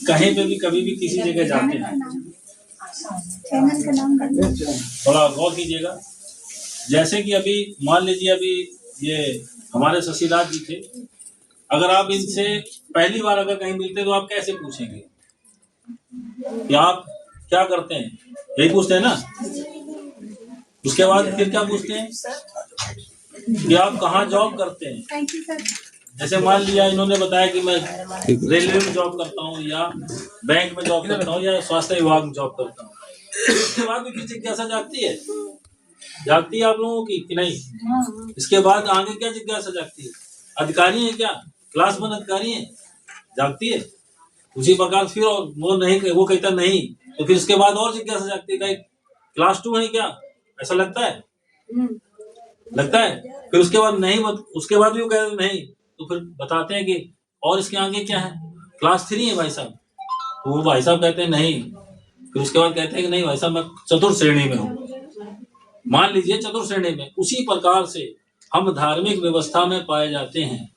कहीं पे भी कभी भी किसी जगह जाते हैं, थोड़ा गौर कीजिएगा। जैसे कि अभी मान लीजिए अभी ये हमारे शशिराज जी थे, अगर आप इनसे पहली बार अगर कहीं मिलते तो आप कैसे पूछेंगे कि आप क्या करते हैं, यही पूछते हैं ना। उसके बाद फिर क्या पूछते हैं कि आप कहाँ जॉब करते हैं। जैसे मान लिया इन्होंने बताया कि मैं रेलवे में जॉब करता हूँ या बैंक में जॉब करता हूँ या स्वास्थ्य विभाग में जॉब करता हूँ, इसके बाद भी फिर जिज्ञासा जागती है आप लोगों की कि नहीं? इसके बाद आगे क्या जिज्ञासा जागती है? अधिकारी है क्या, क्लास 1 अधिकारी है, जागती है। उसी प्रकार फिर वो कहता नहीं, तो फिर इसके बाद और जिज्ञासा जागती है, क्लास 2 है क्या, ऐसा लगता है फिर उसके बाद नहीं, उसके बाद भी वो कहते नहीं, तो फिर बताते हैं कि और इसके आगे क्या है, क्लास 3 है भाई साहब, तो वो भाई साहब कहते हैं नहीं, फिर उसके बाद कहते हैं कि नहीं भाई साहब मैं चतुर्थ श्रेणी में हूँ, मान लीजिए चतुर्थ श्रेणी में। उसी प्रकार से हम धार्मिक व्यवस्था में पाए जाते हैं,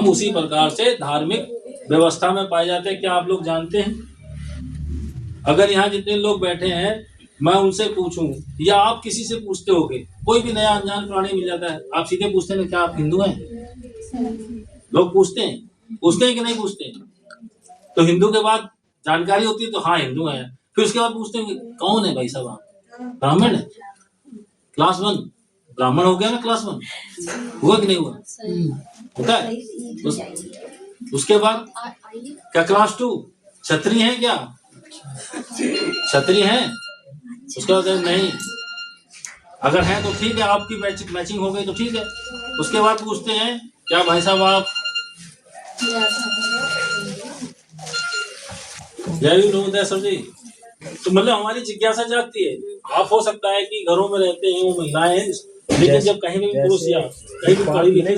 उसी प्रकार से धार्मिक व्यवस्था में पाए जाते हैं। क्या आप लोग जानते हैं, अगर यहाँ जितने लोग बैठे हैं मैं उनसे पूछूं या आप किसी से पूछते होगे, कोई भी नया अनजान प्राणी मिल जाता है, आप सीधे पूछते हैं क्या आप हिंदू हैं? लोग पूछते हैं कि नहीं पूछते हैं? तो हिंदू के बाद जानकारी होती है तो हाँ हिंदू है, फिर उसके बाद पूछते हैं कौन है भाई साहब आप? ब्राह्मण है, क्लास 1 ब्राह्मण हो गया ना, क्लास 1 हुआ कि नहीं हुआ? होता है। उसके बाद क्या क्लास 2 क्षत्रिय है क्या? क्षत्रिय है? उसके बाद नहीं, अगर है तो ठीक है, आपकी मैचिंग हो गई तो ठीक है। उसके बाद पूछते हैं क्या भाई साहब आप सर जी? तो मतलब हमारी जिज्ञासा जागती है। आप हो सकता है कि घरों में रहते हैं वो महिलाएं हैं, लेकिन जब कहीं भी पुरुष या कहीं भी पढ़ी लिखी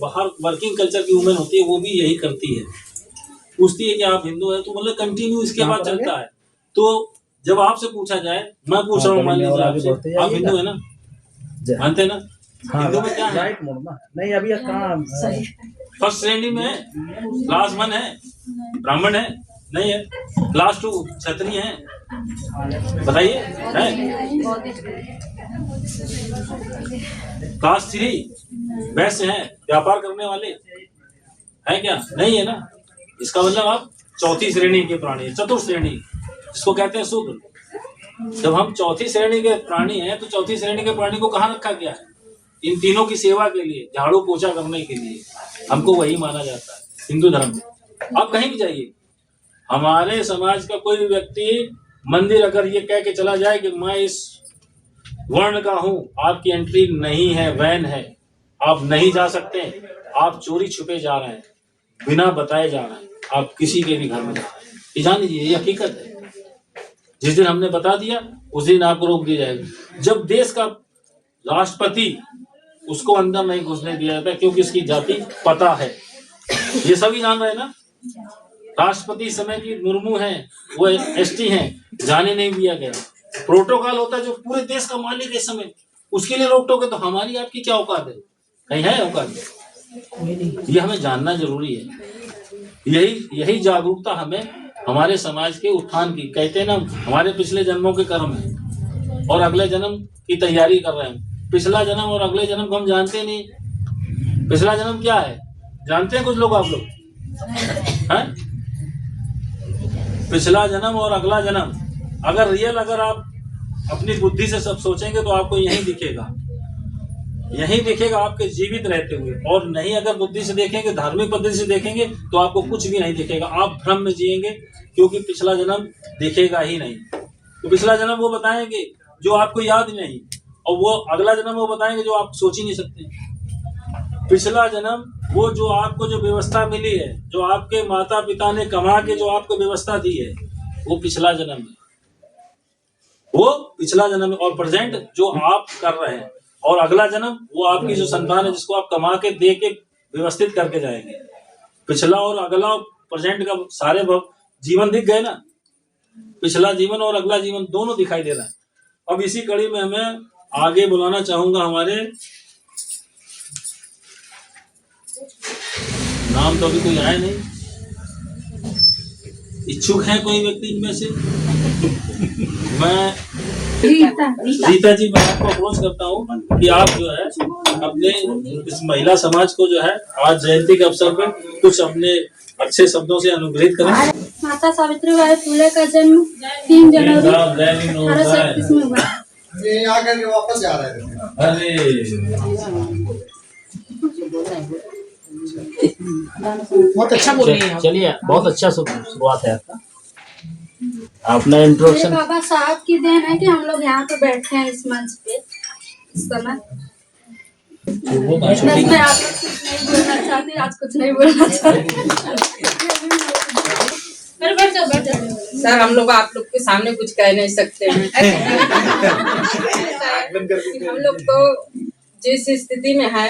बाहर वर्किंग कल्चर की वुमेन होती है, वो भी यही करती है, पूछती है कि आप हिंदू हैं, तो मतलब कंटिन्यू इसके बाद चलता है। तो जब आपसे पूछा जाए, मैं पूछ रहा हूँ मान लीजिए आपसे, आप हिंदू है ना, मानते हैं ना? हिंदू में क्या है? नहीं अभी कहाँ फर्स्ट श्रेणी में है, क्लास 1 है, ब्राह्मण है नहीं है, क्लास 2 क्षत्रिय है, बताइए है, क्लास 3 वैश्य है, व्यापार करने वाले है क्या? नहीं है ना। इसका मतलब आप चौथी श्रेणी के प्राणी है, चतुर्थ श्रेणी जिसको कहते हैं शूद्र। जब हम चौथी श्रेणी के प्राणी हैं तो चौथी श्रेणी के प्राणी को कहाँ रखा गया है? इन तीनों की सेवा के लिए, झाड़ू पोछा करने के लिए हमको वही माना जाता है हिंदू धर्म में। आप कहीं भी जाइए, हमारे समाज का कोई भी व्यक्ति मंदिर अगर ये कह के चला जाए कि मैं इस वर्ण का हूं, आपकी एंट्री नहीं है, वैन है, आप नहीं जा सकते, आप चोरी छुपे जा रहे हैं, बिना बताए जा रहे हैं, आप किसी के भी घर में जा रहे हैं, ये जान लीजिए ये हकीकत है। जिस दिन हमने बता दिया उस दिन आपको रोक दिया जाएगा। जब देश का राष्ट्रपति, उसको अंदर नहीं घुसने दिया जाता क्योंकि उसकी जाति पता है, ये सभी जान रहे हैं ना। राष्ट्रपति समय की मुर्मू हैं, वो एसटी हैं, जाने नहीं दिया गया। प्रोटोकॉल होता है जो पूरे देश का मालिक है इस समय, उसके लिए रोक टोक है, तो हमारी आपकी क्या औकात है? कहीं है औकात? ये हमें जानना जरूरी है। यही जागरूकता हमें हमारे समाज के उत्थान की, कहते हैं ना हमारे पिछले जन्मों के कर्म है और अगले जन्म की तैयारी कर रहे हैं। पिछला जन्म और अगले जन्म को हम जानते नहीं। पिछला जन्म क्या है जानते हैं कुछ लोग? आप लोग हैं? पिछला जन्म और अगला जन्म अगर आप अपनी बुद्धि से सब सोचेंगे तो आपको यही दिखेगा आपके जीवित रहते हुए, और नहीं अगर बुद्धि से देखेंगे, धार्मिक पद्धति से देखेंगे तो आपको कुछ भी नहीं दिखेगा, आप भ्रम में जिएंगे, क्योंकि पिछला जन्म दिखेगा ही नहीं। तो पिछला जन्म वो बताएंगे जो आपको याद नहीं, और वो अगला जन्म वो बताएंगे जो आप सोच ही नहीं सकते। पिछला जन्म वो जो आपको जो व्यवस्था मिली है, जो आपके माता पिता ने कमा के जो आपको व्यवस्था दी है, वो पिछला जन्म है, वो पिछला जन्म है। और प्रेजेंट जो आप कर रहे हैं, और अगला जन्म वो आपकी जो संतान है जिसको आप कमा के दे के व्यवस्थित करके जाएंगे। पिछला और अगला प्रेजेंट का सारे जीवन दिख गए ना, पिछला जीवन और अगला जीवन दोनों दिखाई दे रहा है। अब इसी कड़ी में हमें आगे बुलाना चाहूंगा हमारे, नाम तो अभी कोई आया नहीं, इच्छुक है कोई व्यक्ति इनमें से? मैं रीता जी, मैं आपको अप्रोच करता हूँ कि आप जो है अपने इस महिला समाज को जो है आज जयंती के अवसर पर कुछ अपने अच्छे शब्दों से अनुग्रहित करें। माता सावित्रीबाई फुले का जन्म 3 जनवरी 1837 में हुआ। ये आकर के वापस जा रहे थे। अरे बहुत अच्छा बोल रही हैं आप। चलिए, बहुत अच्छा शुरुआत है आपका। अपना इंट्रोडक्शन। बाबा साहब की देन है कि हम लोग यहाँ पे बैठे हैं इस मंच पे इस समय। बस मैं आप लोग कुछ नहीं बोलना चाहती, आज कुछ नहीं बोलना चाहती। सर, हम लोग आप लोग के सामने कुछ कह नहीं सकते हैं। हम लोग तो जिस स्थिति में है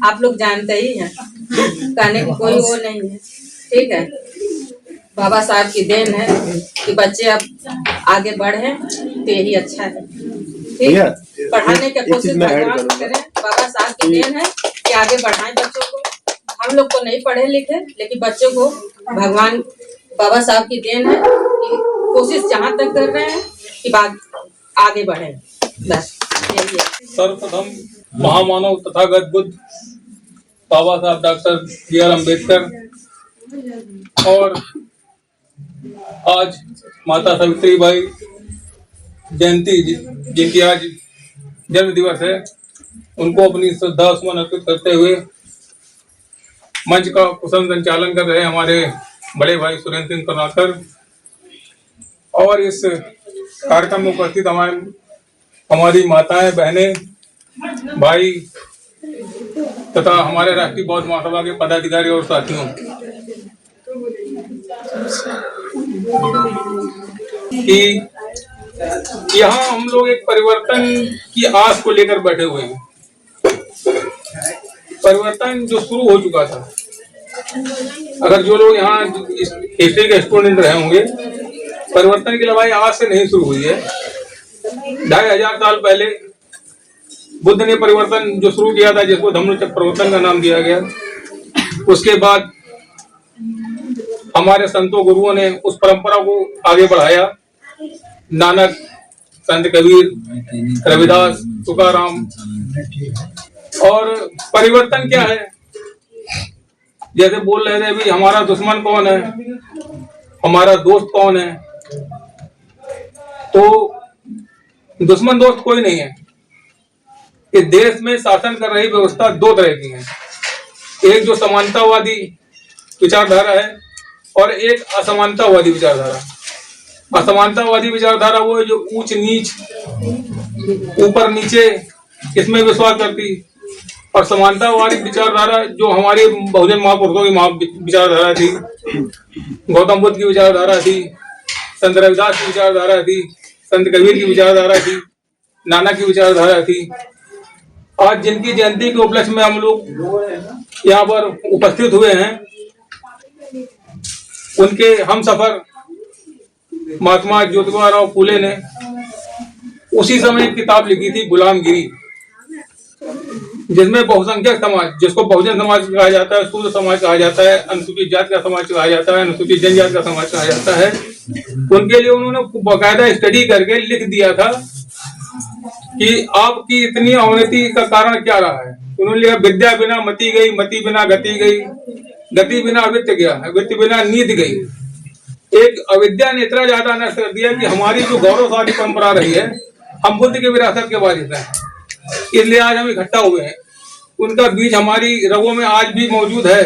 आप लोग जानते ही हैं, कहने की कोई वो नहीं है। ठीक है, बाबा साहब की देन है कि बच्चे अब आगे बढ़े तो यही अच्छा है। ठीक, पढ़ाने की कोशिश भगवान करें। बाबा साहब की देन है कि आगे बढ़ाएं बच्चों को। हम लोग को नहीं पढ़े लिखे, लेकिन बच्चों को भगवान बाबा साहब की देन है कि कोशिश जहाँ तक कर रहे हैं कि बात आगे बढ़े, बस यही है। सर्वप्रथम महामानव तथागत बुद्ध बाबा साहब डॉक्टर B.R. अम्बेडकर और आज माता सावित्रीबाई जयंती जिनकी आज जन्म दिवस है, उनको अपनी श्रद्धा सुमन अर्पित करते हुए मंच का कुशल संचालन कर रहे हैं हमारे बड़े भाई सुरेंद्र सिंह कर्नाकर और इस कार्यक्रम में उपस्थित हमारी माताएं, बहनें, भाई तथा हमारे राष्ट्रीय बौद्ध महासभा के पदाधिकारी और साथियों, कि यहाँ हम लोग एक परिवर्तन की आस को लेकर बैठे हुए हैं। परिवर्तन जो शुरू हो चुका था, अगर जो लोग यहाँ हिस्ट्री के स्टूडेंट रहे होंगे, परिवर्तन की लड़ाई आज से नहीं शुरू हुई है। 2500 साल पहले बुद्ध ने परिवर्तन जो शुरू किया था, जिसको धम्मचक्र प्रवर्तन का नाम दिया गया, उसके बाद हमारे संतों गुरुओं ने उस परंपरा को आगे बढ़ाया। नानक, संत कबीर, रविदास, तुकाराम। और परिवर्तन क्या है? जैसे बोल रहे थे अभी, हमारा दुश्मन कौन है, हमारा दोस्त कौन है? तो दुश्मन दोस्त कोई नहीं है। इस देश में शासन कर रही व्यवस्था दो तरह की है। एक जो समानतावादी विचारधारा है और एक असमानतावादी विचारधारा। असमानतावादी विचारधारा वो है जो ऊंच नीच, ऊपर नीचे, इसमें विश्वास करती, और समानतावादी विचारधारा जो हमारे बहुजन महापुरुषों की विचारधारा थी, गौतम बुद्ध की विचारधारा थी, संत रविदास की विचारधारा थी, संत कबीर की विचारधारा थी, नानक की विचारधारा थी। आज जिनकी जयंती के उपलक्ष्य में हम लोग यहाँ पर उपस्थित हुए हैं, उनके हम सफर महात्मा ज्योतिबा फूले ने उसी समय एक किताब लिखी थी, गुलामगिरी, जिसमें बहुसंख्यक समाज, जिसको बहुजन समाज कहा जाता है, शूद्र समाज कहा जाता है, अनुसूचित जाति का समाज कहा जाता है, अनुसूचित जनजाति का समाज कहा जाता है, उनके लिए उन्होंने बाकायदा स्टडी करके लिख दिया था कि आपकी इतनी अवनति का कारण क्या रहा है। उन्होंने लिखा, विद्या बिना मति गई, मति बिना गति गई, गति बिना वित्त गया, वित्त बिना नीति गई। एक अविद्या ने इतना ज्यादा नष्ट कर दिया कि हमारी जो गौरवशाली परंपरा रही है, हम बुद्ध के विरासत के वारिस हैं, इसलिए आज हम इकट्ठा हुए हैं। उनका बीज हमारी रगों में आज भी मौजूद है,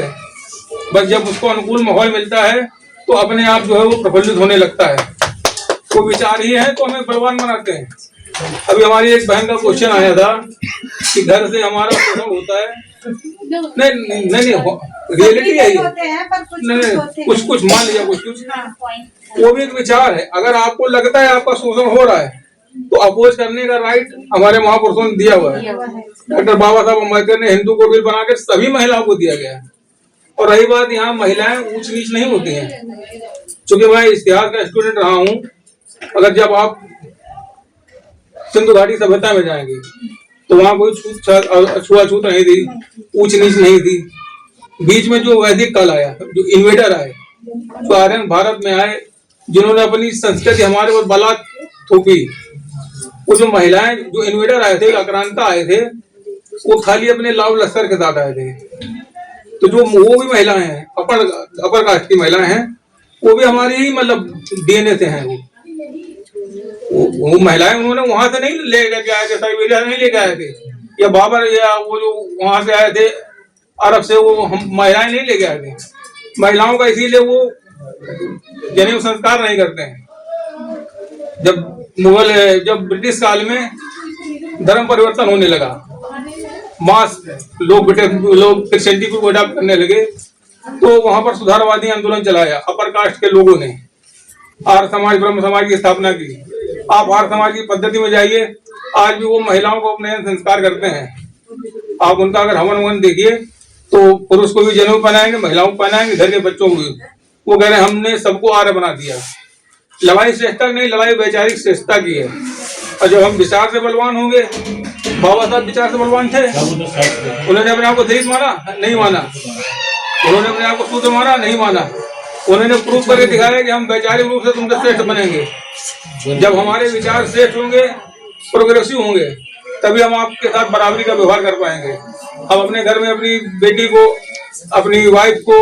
बस जब उसको अनुकूल माहौल मिलता है तो अपने आप जो है वो प्रफुल्लित होने लगता है। वो विचार ही है तो हमें बलवान बनाते हैं। अभी हमारी एक बहन का क्वेश्चन आया था कि घर से हमारा शोषण होता है। नहीं, रियलिटी है ये। नहीं, कुछ मान लिया, कुछ वो भी एक विचार है। अगर आपको लगता है आपका शोषण हो रहा है तो अपोज करने का राइट हमारे महापुरुषों ने दिया हुआ है। डॉक्टर बाबा साहब अम्बेडकर ने हिंदू को बिल बना के सभी महिलाओं को दिया गया है। और रही बात, यहाँ महिलाएं ऊंच नीच नहीं होती हैं। चूंकि मैं इतिहास का स्टूडेंट रहा हूँ, अगर जब आप सिंधु घाटी सभ्यता में जाएंगे तो वहां कोई छुआछूत नहीं थी, ऊंच नीच नहीं थी। बीच में जो वैदिक काल आया, जो इन्वेडर आए, जो आर्यन भारत में आए, जिन्होंने अपनी संस्कृति हमारे ऊपर बलात् थोपी। वो जो महिलाएं, जो इन्वेडर आए थे, आक्रांता आए थे, वो खाली अपने लाभ लश्कर के साथ आए थे। तो जो वो भी महिलाएं हैं, अपर कास्ट की महिलाएं हैं, वो भी हमारी ही मतलब डीएनए से हैं। वो महिलाएं उन्होंने वहां से नहीं लेके आए थे, साइबेरिया से नहीं लेके आए थे, या बाबर या वो जो वहां से आए थे अरब से, वो हम महिलाएं नहीं लेके आए थे। महिलाओं का इसीलिए वो जनेऊ संस्कार नहीं करते हैं। जब ब्रिटिश काल में धर्म परिवर्तन होने लगा, मास लोग क्रिश्चियनिटी को अडॉप्ट करने लगे, तो वहां पर सुधारवादी आंदोलन चलाया अपर कास्ट के लोगों ने। आर्य समाज, ब्रह्म समाज की स्थापना की। आप आर्य समाज की पद्धति में जाइए, आज भी वो महिलाओं को अपने संस्कार करते हैं। आप उनका अगर हवन ववन देखिए तो पुरुष को भी जनेऊ पहनाएंगे, महिलाओं को पहनाएंगे, घर के बच्चों को भी। वो कह रहे हैं हमने सबको आर्य बना दिया। लड़ाई श्रेष्ठता नहीं, लड़ाई वैचारिक श्रेष्ठता की है। और जब हम विचार से बलवान होंगे, बाबा साहब विचार से बलवान थे, उन्होंने अपने आप को दलित माना? नहीं माना। उन्होंने अपने आप को शूद्र माना? नहीं माना। उन्होंने प्रूफ करके दिखाया कि हम वैचारिक रूप से तुमसे श्रेष्ठ बनेंगे। जब हमारे विचार श्रेष्ठ होंगे, प्रोग्रेसिव होंगे, तभी हम आपके साथ बराबरी का व्यवहार कर पाएंगे। हम अपने घर में अपनी बेटी को, अपनी वाइफ को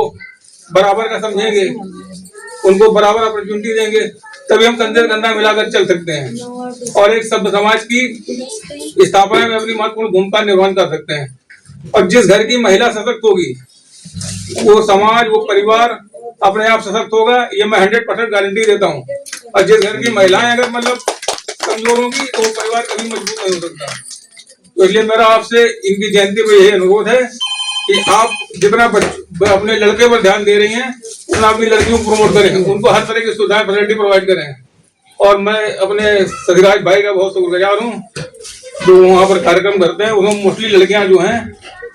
बराबर का समझेंगे, उनको बराबर अपॉर्चुनिटी देंगे, तभी हम कंधे से कंधा मिलाकर चल सकते हैं और एक सभ्य समाज की स्थापना में अपनी महत्वपूर्ण भूमिका निर्वहन कर सकते हैं। और जिस घर की महिला सशक्त होगी, वो समाज, वो परिवार अपने आप सशक्त होगा, ये मैं 100% गारंटी देता हूँ। और जिस घर की महिलाएं अगर मतलब कमजोर होंगी, तो वो परिवार कभी मजबूत नहीं हो सकता। तो इसलिए मेरा आपसे इनकी जयंती पर यही अनुरोध है कि आप जितना अपने लड़के पर ध्यान दे रही हैं, उतना अपनी लड़कियों को प्रमोट करें, उनको हर तरह की सुविधाएं, फैसिलिटी प्रोवाइड करें। और मैं अपने सधिराज भाई का बहुत शुक्रगुजार हूँ जो वहाँ पर कार्यक्रम करते हैं। उन्होंने मोस्टली लड़कियां जो हैं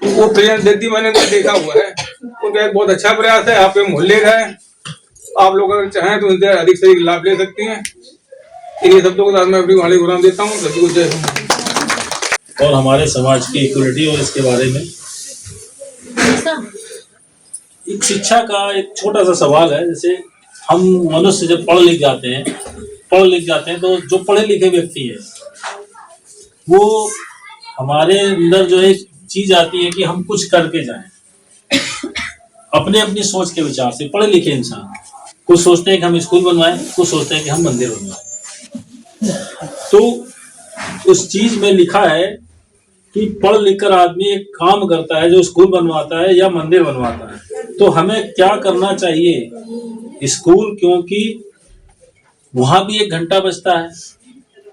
वो प्रेजेंस देती, मैंने तो देखा हुआ है। उनका एक बहुत अच्छा प्रयास है। आपके मोहल्ले का है, आप लोग अगर चाहें तो इनसे अधिक से अधिक लाभ ले सकती हैं। इन्हीं शब्दों के साथ मैं अपनी वाणी गुलाम देता हूँ। सभी को जय हिंद। और हमारे समाज की इक्वलिटी और इसके बारे में एक शिक्षा का एक छोटा सा सवाल है। जैसे हम मनुष्य जब पढ़ लिख जाते हैं तो जो पढ़े लिखे व्यक्ति है, वो हमारे अंदर जो एक चीज आती है कि हम कुछ करके जाएं, अपने अपनी सोच के विचार से। पढ़े लिखे इंसान कुछ सोचते हैं कि हम स्कूल बनवाएं, कुछ सोचते हैं कि हम मंदिर बनवाएं। तो उस चीज में लिखा है कि पढ़ लिख कर आदमी एक काम करता है, जो स्कूल बनवाता है या मंदिर बनवाता है। तो हमें क्या करना चाहिए? स्कूल, क्योंकि वहां भी 1 घंटा बचता है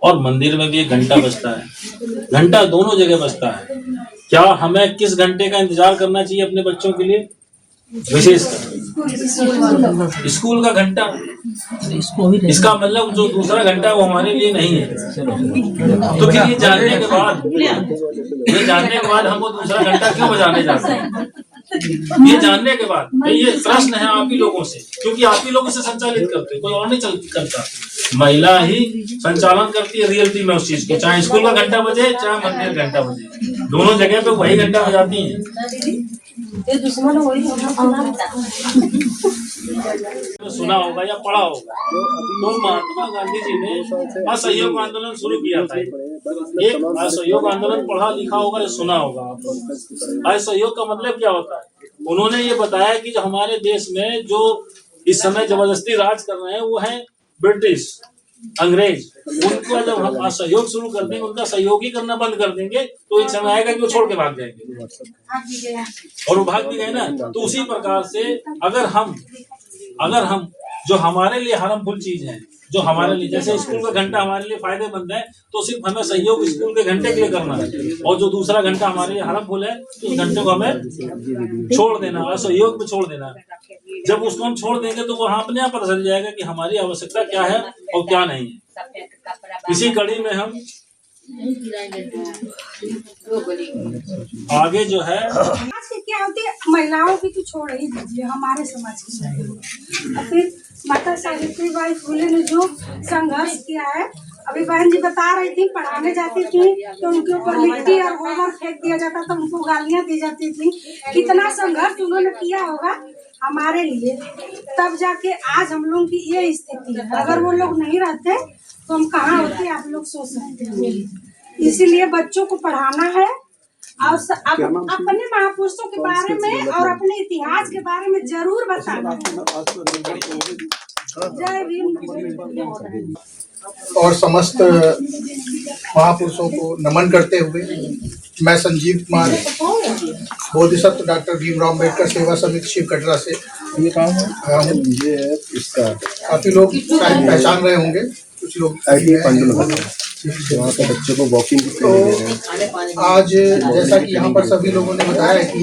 और मंदिर में भी 1 घंटा बचता है। घंटा दोनों जगह बचता है। क्या हमें किस घंटे का इंतजार करना चाहिए अपने बच्चों के लिए? विशेष स्कूल का घंटा। इसका मतलब जो दूसरा घंटा है वो हमारे लिए नहीं है। तो फिर ये जानने के बाद हम वो दूसरा घंटा क्यों बजाने जाते हैं? ये जानने के बाद ये प्रश्न है आप ही लोगों से, क्योंकि आप ही लोग इसे संचालित करते हैं, कोई और नहीं करता। महिला ही संचालन करती है रियलिटी में उस चीज के, चाहे स्कूल का घंटा बजे चाहे मंदिर का घंटा बजे, दोनों जगह पे वही घंटा बजाती है। सुना होगा या पढ़ा होगा, तो महात्मा गांधी जी ने असहयोग आंदोलन शुरू किया था। एक असहयोग आंदोलन पढ़ा लिखा होगा या सुना होगा आप लोग। असहयोग का मतलब क्या होता है? उन्होंने ये बताया कि जो हमारे देश में जो इस समय जबरदस्ती राज कर रहे हैं वो है ब्रिटिश, अंग्रेज। उनको जब हम असहयोग शुरू कर देंगे, उनका सहयोग ही करना बंद कर देंगे, तो एक समय आएगा कि वो छोड़ के भाग जाएंगे। और वो भाग भी गए ना। तो उसी प्रकार से अगर हम जो हमारे लिए हार्मफुल चीज है, जो हमारे लिए, जैसे स्कूल का घंटा हमारे लिए फायदेमंद है, तो सिर्फ हमें सहयोग स्कूल के घंटे के लिए करना है। और जो दूसरा घंटा हमारे लिए हार्मफुल है, तो उस घंटे को हमें छोड़ देना, असहयोग में छोड़ देना। जब उसको हम छोड़ देंगे तो वहाँ अपने आप पता चल जाएगा कि हमारी आवश्यकता क्या है और क्या नहीं है। इसी कड़ी में हम आगे जो है आज की क्या होती है, महिलाओं की तो छोड़ ही दीजिए, हमारे समाज की। और फिर माता सावित्रीबाई फुले ने जो संघर्ष किया है, अभी बहन जी बता रही थी, पढ़ाने जाती थी तो उनके ऊपर मिट्टी और गोबर फेंक दिया जाता था, उनको गालियां दी जाती थी। कितना संघर्ष उन्होंने किया होगा, हमारे लिए, तब जाके आज हम लोग की ये स्थिति है। अगर वो लोग नहीं रहते तो हम कहाँ होते, आप लोग सोच सकते हैं। इसीलिए बच्चों को पढ़ाना है और अपने महापुरुषों के बारे में और अपने इतिहास के बारे में जरूर बताना है। जय भीम। और समस्त महापुरुषों को नमन करते हुए मैं संजीव कुमार, बोधिसत्व डॉक्टर भीमराव अम्बेडकर सेवा समिति शिव कटरा से आया हूँ। काफी लोग शायद पहचान रहे होंगे, कुछ लोग बच्चों को वॉकिंग तो आज जैसा कि यहाँ पर सभी लोगों ने बताया कि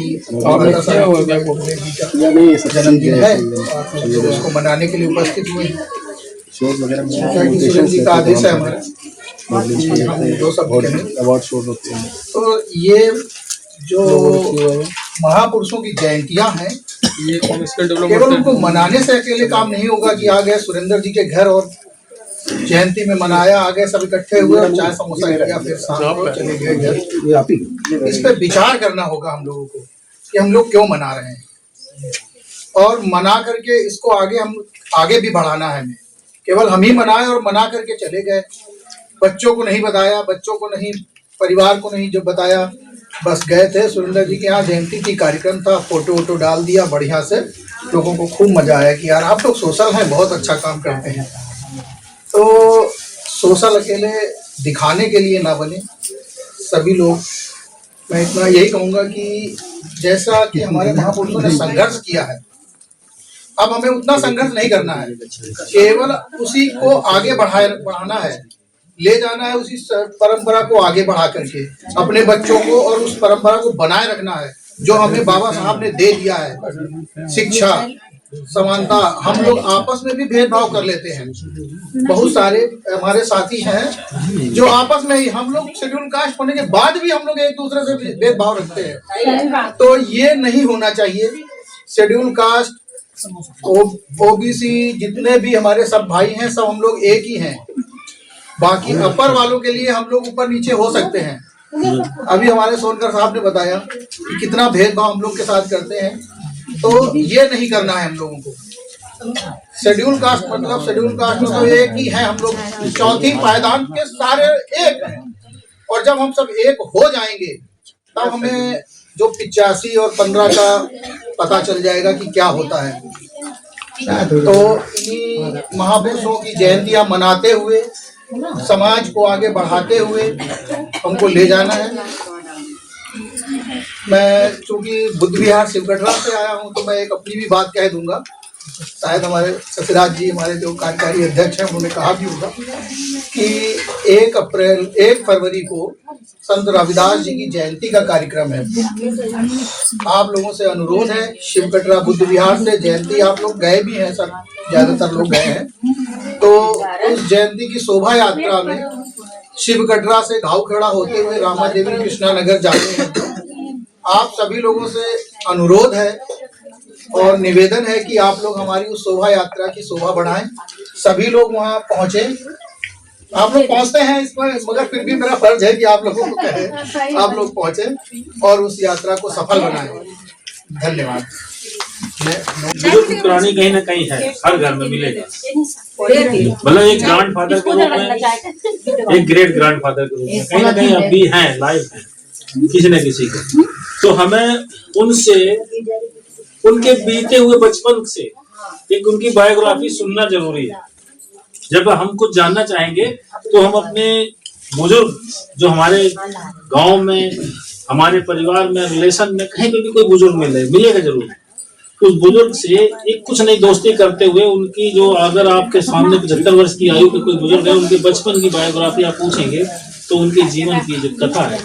जन्मदिन है, उसको मनाने के लिए उपस्थित हुए हैं। जी का आदेश है हमारा, दो सब अवार्ड शो होते हैं। तो ये जो महापुरुषों की जयंतियां हैं, केवल उनको मनाने से अकेले काम नहीं होगा कि आ गए सुरेंद्र जी के घर और जयंती में मनाया, आ गए सब इकट्ठे हुए और चाय समोसा किया, फिर शाम को चले गए घर। इस पे विचार करना होगा हम लोगों को कि हम लोग क्यों मना रहे हैं, और मना करके इसको हम आगे भी बढ़ाना है। हमें केवल हम ही मनाए और मना करके चले गए, बच्चों को नहीं बताया, बच्चों को नहीं, परिवार को नहीं जो बताया, बस गए थे सुरेंद्र जी के यहाँ जयंती की कार्यक्रम था, फोटो वोटो डाल दिया बढ़िया से, लोगों को खूब मजा आया कि यार आप लोग सोशल हैं, बहुत अच्छा काम करते हैं। तो सोशल अकेले दिखाने के लिए ना बने सभी लोग। मैं इतना यही कहूँगा कि जैसा कि हमारे महापुरुषों ने संघर्ष किया है, अब हमें उतना संघर्ष नहीं करना है, केवल उसी को आगे बढ़ाना है, ले जाना है, उसी परंपरा को आगे बढ़ा करके अपने बच्चों को और उस परंपरा को बनाए रखना है जो हमें बाबा साहब ने दे दिया है। शिक्षा, समानता, हम लोग आपस में भी भेदभाव कर लेते हैं। बहुत सारे हमारे साथी हैं जो आपस में ही, हम लोग शेड्यूल कास्ट होने के बाद भी हम लोग एक दूसरे से भेदभाव रखते हैं, तो ये नहीं होना चाहिए। शेड्यूल कास्ट, ओबीसी, जितने भी हमारे सब भाई हैं, सब हम लोग एक ही हैं। बाकी अपर वालों के लिए हम लोग ऊपर नीचे हो सकते हैं। अभी हमारे सोनकर साहब ने बताया कि कितना भेदभाव हम लोग के साथ करते हैं, तो ये नहीं करना है हम लोगों को। शेड्यूल कास्ट मतलब शेड्यूल कास्ट में तो एक ही है, हम लोग चौथी पायदान के सारे एक हैं, और जब हम सब एक हो जाएंगे तब हमें जो 85 और 15 का पता चल जाएगा कि क्या होता है। तो इन्हीं महापुरुषों की जयंतियां मनाते हुए, समाज को आगे बढ़ाते हुए हमको ले जाना है। मैं चूंकि बुद्ध विहार शिवगढ़ से आया हूं, तो मैं एक अपनी भी बात कह दूंगा। शायद हमारे ससुराज जी, हमारे जो कार्यकारी अध्यक्ष हैं, उन्होंने कहा भी होगा कि 1 फरवरी को संत रविदास जी की जयंती का कार्यक्रम है। आप लोगों से अनुरोध है, शिवकटरा बुद्ध विहार से जयंती आप लोग गए भी हैं, सब ज्यादातर लोग गए हैं, तो उस जयंती की शोभा यात्रा में शिवकटरा से घावखेड़ा होते हुए रामा देवी कृष्णा नगर जाते हैं। आप सभी लोगों से अनुरोध है और निवेदन है कि आप लोग हमारी उस शोभा यात्रा की शोभा बढ़ाएं। सभी लोग वहां पहुंचे, आप लोग पहुंचते हैं इस पर, मगर फिर भी मेरा फर्ज है कि आप लोगों को कहे आप लोग पहुंचे और उस यात्रा को सफल बनाएं। धन्यवाद। बुजुर्ग प्राणी कहीं ना कहीं है, हर घर में मिलेगा। मतलब एक ग्रैंड फादर के रूप में, एक ग्रेट ग्रैंड फादर के रूप में कहीं ना कहीं अब भी हैं, लाइफ है किसी न किसी के। तो हमें उनसे, उनके बीते हुए बचपन से एक उनकी बायोग्राफी सुनना जरूरी है। जब हम कुछ जानना चाहेंगे तो हम अपने बुजुर्ग, जो हमारे गांव में, हमारे परिवार में, रिलेशन में कहीं पे भी कोई बुजुर्ग मिलेगा जरूर, उस बुजुर्ग से एक कुछ नहीं दोस्ती करते हुए उनकी जो, अगर आपके सामने 75 वर्ष की आयु के कोई बुजुर्ग है, उनके बचपन की बायोग्राफी आप पूछेंगे तो उनके जीवन की जो कथा है,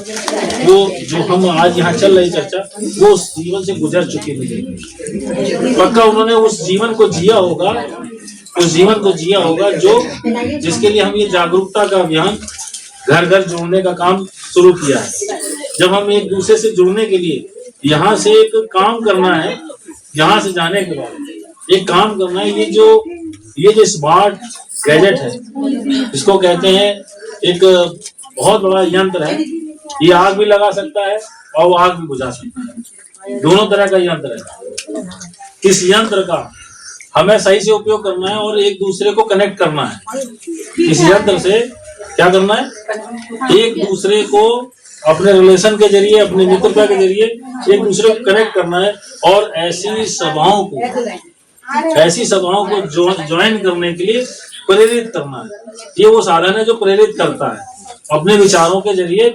वो जो हम आज यहाँ चल रही चर्चा, वो उस जीवन से गुजर चुकी मिलेगी। पक्का उन्होंने उस जीवन को जिया होगा, उस जीवन को जिया होगा जो, जिसके लिए हम ये जागरूकता का अभियान घर घर जोड़ने का काम शुरू किया है। जब हम एक दूसरे से जुड़ने के लिए यहाँ से एक काम करना है, यहाँ से जाने के बाद एक काम करना है, ये जो स्मार्ट गैजेट है, इसको कहते हैं, एक बहुत बड़ा यंत्र है। ये आग भी लगा सकता है और वो आग भी बुझा सकता है, दोनों तरह का यंत्र है। इस यंत्र का हमें सही से उपयोग करना है और एक दूसरे को कनेक्ट करना है। इस यंत्र से क्या करना है, एक दूसरे को अपने रिलेशन के जरिए, अपनी मित्रता के जरिए एक दूसरे को कनेक्ट करना है और ऐसी सभाओं को ज्वाइन करने के लिए प्रेरित करना है। ये वो साधन है जो प्रेरित करता है अपने विचारों के जरिए,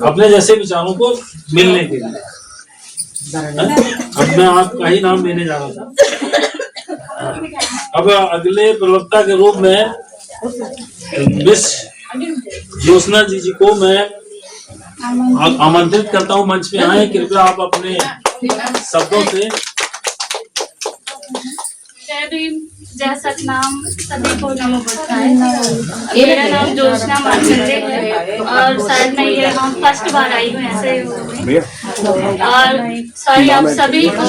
अपने जैसे विचारों को मिलने के लिए। अब मैं आपका ही नाम लेने जा रहा था। अब अगले प्रवक्ता के रूप में मिस ज्योत्सना जी को मैं आमंत्रित करता हूँ, मंच पे आए। कृपया आप अपने शब्दों से। जय भीम, जय सतनाम, सभी को नमो बुद्धाय। मेरा नाम ज्योत्सना मानचंदे है और शायद मैं ये यहाँ फर्स्ट बार आई हूँ ऐसे और सॉरी आप सभी को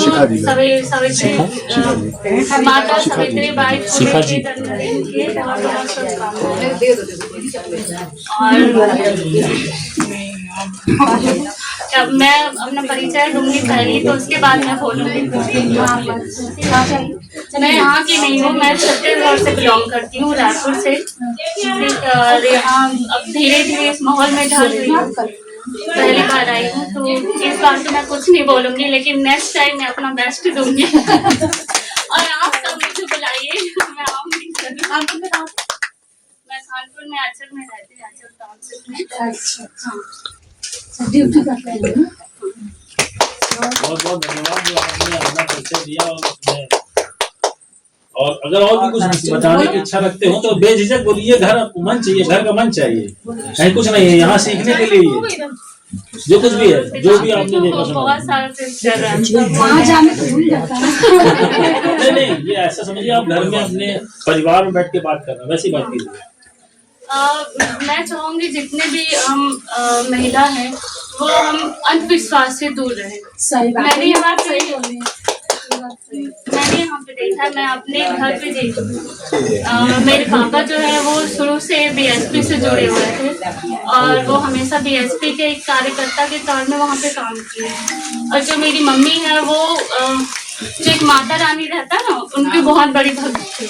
सवित्री माता सावित्री बाई फुले के जन्मदिन की बहुत शुभकामनाएं। और मैं अपना परिचय दूंगी पहले, तो उसके बाद मैं बोलूंगी। मैं यहाँ की नहीं हूँ, मैं छत्तीसगढ़ से बिलोंग करती हूँ, रायपुर से। और यहाँ अब धीरे धीरे इस माहौल में ढल रही हूँ, पहली बार आई हूँ, तो इस बार तो मैं कुछ नहीं बोलूंगी, लेकिन नेक्स्ट टाइम मैं अपना बेस्ट दूंगी। और आप सब मुझे बुलाइए, मैं आऊंगी। मैं कानपुर में आंचल में रहती हूँ, आंचल टाउनशिप में। ड्यूटी करते हैं। बहुत बहुत धन्यवाद जो आपने अपना परिचय दिया। और अगर और भी कुछ बताने की इच्छा रखते हो तो बेझिझक बोलिए। घर मन चाहिए, घर का मन चाहिए, कहीं कुछ नहीं है, यहाँ सीखने के लिए जो कुछ भी है, जो भी आपने देखा बहुत सारा वहाँ जाने तो भूल जाता है। नहीं, ये ऐसा समझिए आप घर में अपने परिवार में बैठ के बात कर रहे हैं, वैसी बात कीजिए। मैं चाहूंगी जितने भी हम महिला हैं वो हम अंधविश्वास से दूर रहें। सही बात है, मैंने ये बात सही बोली। मैंने यहाँ पे देखा है, मैं अपने घर पे देखी। मेरे पापा जो है वो शुरू से बीएसपी से जुड़े हुए थे और वो हमेशा बीएसपी के एक कार्यकर्ता के तौर में वहाँ पे काम किए। और जो मेरी मम्मी है वो जो एक माता रानी रहता ना, उनकी बहुत बड़ी भक्त थी।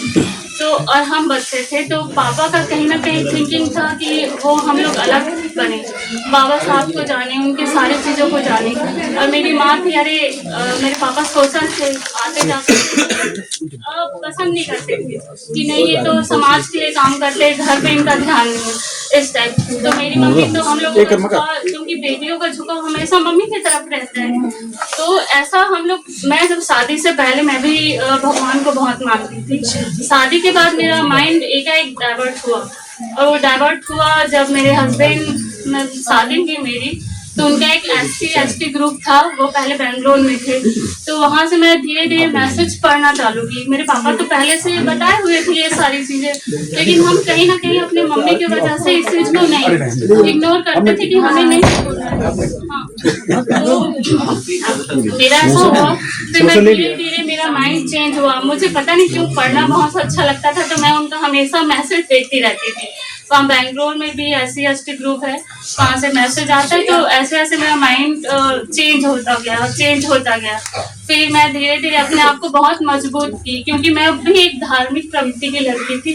तो और हम बच्चे थे, तो पापा का कहीं ना कहीं थिंकिंग था कि वो हम लोग अलग बने, बाबा साहब को जाने, उनके सारी चीज़ों को जाने। और मेरी माँ थी, अरे मेरे पापा सोशल थे, आते जाते पसंद नहीं करते थे कि नहीं ये तो समाज के लिए काम करते, घर पे इनका ध्यान नहीं है, इस टाइप। तो मेरी मम्मी तो हम लोग क्योंकि बेटियों का झुकाव हमेशा मम्मी की तरफ रहता है, तो ऐसा हम लोग, मैं जब शादी से पहले मैं भी भगवान को बहुत मानती थी। शादी के बाद मेरा माइंड एकाएक डाइवर्ट हुआ, और वो डाइवर्ट हुआ जब मेरे हस्बैंड शादी की मेरी, तो उनका एक SC/ST ग्रुप था, वो पहले बेंगलोर में थे। तो वहाँ से मैं धीरे धीरे मैसेज पढ़ना चालू की। मेरे पापा तो पहले से बताए हुए थे ये सारी चीजें, लेकिन हम कहीं ना कहीं अपने मम्मी की वजह से इस चीज को नहीं इग्नोर करते थे कि हमें नहीं बोलना है। तो मेरा ऐसा हुआ, फिर मैं धीरे धीरे मेरा माइंड चेंज हुआ। मुझे पता नहीं क्यों पढ़ना बहुत अच्छा लगता था, तो मैं उनका हमेशा मैसेज देखती रहती थी। वहाँ बेंगलोर में भी SC/ST ग्रुप है, वहाँ से मैसेज आता है, तो ऐसे ऐसे मेरा माइंड चेंज होता गया। फिर मैं धीरे धीरे अपने आप को बहुत मजबूत की, क्योंकि मैं भी एक धार्मिक प्रवृत्ति की लड़की थी।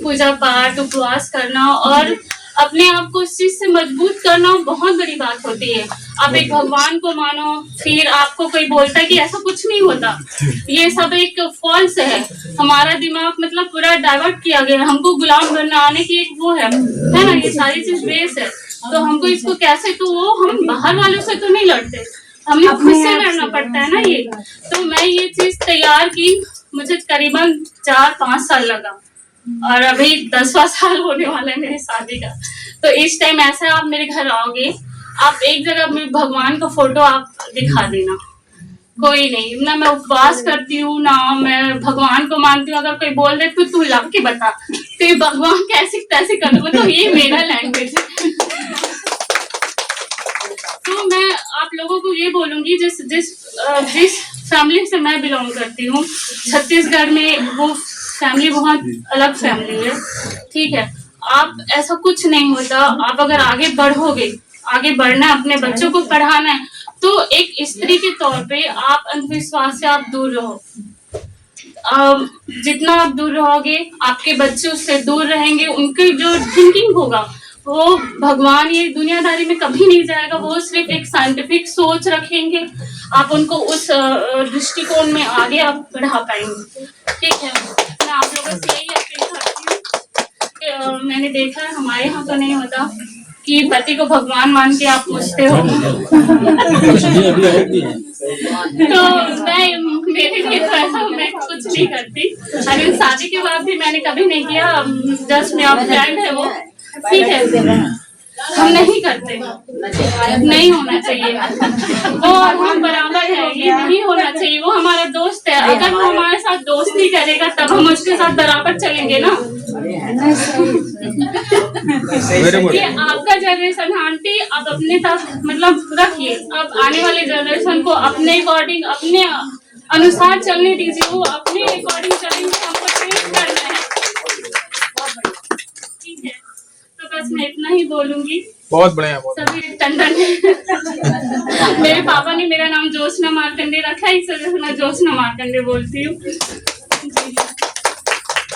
पूजा पाठ, उपवास करना और अपने आप को इस चीज से मजबूत करना बहुत बड़ी बात होती है। आप एक भगवान को मानो, फिर आपको कोई बोलता है कि ऐसा कुछ नहीं होता, ये सब एक फॉल्स है। हमारा दिमाग मतलब पूरा डाइवर्ट किया गया, हमको गुलाम बनना आने की एक वो है ना, ये सारी चीज बेस है। तो हमको इसको कैसे, तो वो हम बाहर वालों से तो नहीं लड़ते, हमें खुद से लड़ना पड़ता है ना ये। तो मैं ये चीज तैयार की, मुझे करीबन 4-5 साल लगा, और अभी 10वां साल होने वाला है मेरी शादी का। तो इस टाइम ऐसा आप मेरे घर आओगे, आप एक जगह मेरे भगवान का फोटो आप दिखा देना, कोई नहीं, ना मैं उपवास करती हूँ ना मैं भगवान को मानती हूँ। अगर कोई बोल दे तो तू ला के बता, तो ये भगवान कैसे तैसे कर, मतलब ये मेरा लैंग्वेज है। तो मैं आप लोगों को ये बोलूंगी, जिस फैमिली से मैं बिलोंग करती हूँ, छत्तीसगढ़ में वो फैमिली बहुत अलग फैमिली है, ठीक है। आप ऐसा कुछ नहीं होता, आप अगर आगे बढ़ोगे, आगे बढ़ना है, अपने बच्चों को पढ़ाना है, तो एक स्त्री के तौर पे आप अंधविश्वास से आप दूर रहो। जितना आप दूर रहोगे आपके बच्चे उससे दूर रहेंगे, उनकी जो थिंकिंग होगा वो भगवान ये दुनियादारी में कभी नहीं जाएगा, वो सिर्फ एक साइंटिफिक सोच रखेंगे, आप उनको उस दृष्टिकोण में आगे आप बढ़ा पाएंगे। ठीक है, मैं आप लोगों से यही अपील करती हूँ। मैंने देखा है हमारे यहाँ तो नहीं होता कि पति को भगवान मान के आप पूछते हो, तो मेरे लिए तो ऐसा मैं कुछ नहीं करती। अगर शादी के बाद भी मैंने कभी नहीं किया, जस्ट मेरा फ्रेंड है वो, ठीक है, हम नहीं करते, नहीं होना चाहिए वो और हम बराबर है, ये नहीं होना चाहिए। वो हमारा दोस्त है, अगर वो हमारे साथ दोस्ती करेगा तब हम उसके साथ बराबर चलेंगे ना। ये आपका जनरेशन आंटी, आप अपने तक मतलब रखिए, अब आने वाले जनरेशन को अपने अकॉर्डिंग अपने अनुसार चलने दीजिए, वो अपने अकॉर्डिंग चलेंगे, हमको ट्रेन करना है। ठीक है, तो बस मैं इतना ही बोलूंगी। बहुत बढ़िया, सभी टंडन मेरे पापा ने मेरा नाम ज्योत्सना मार्कंडे रखा है, इस वजह से मैं ज्योत्सना मार्कंडे बोलती हूँ।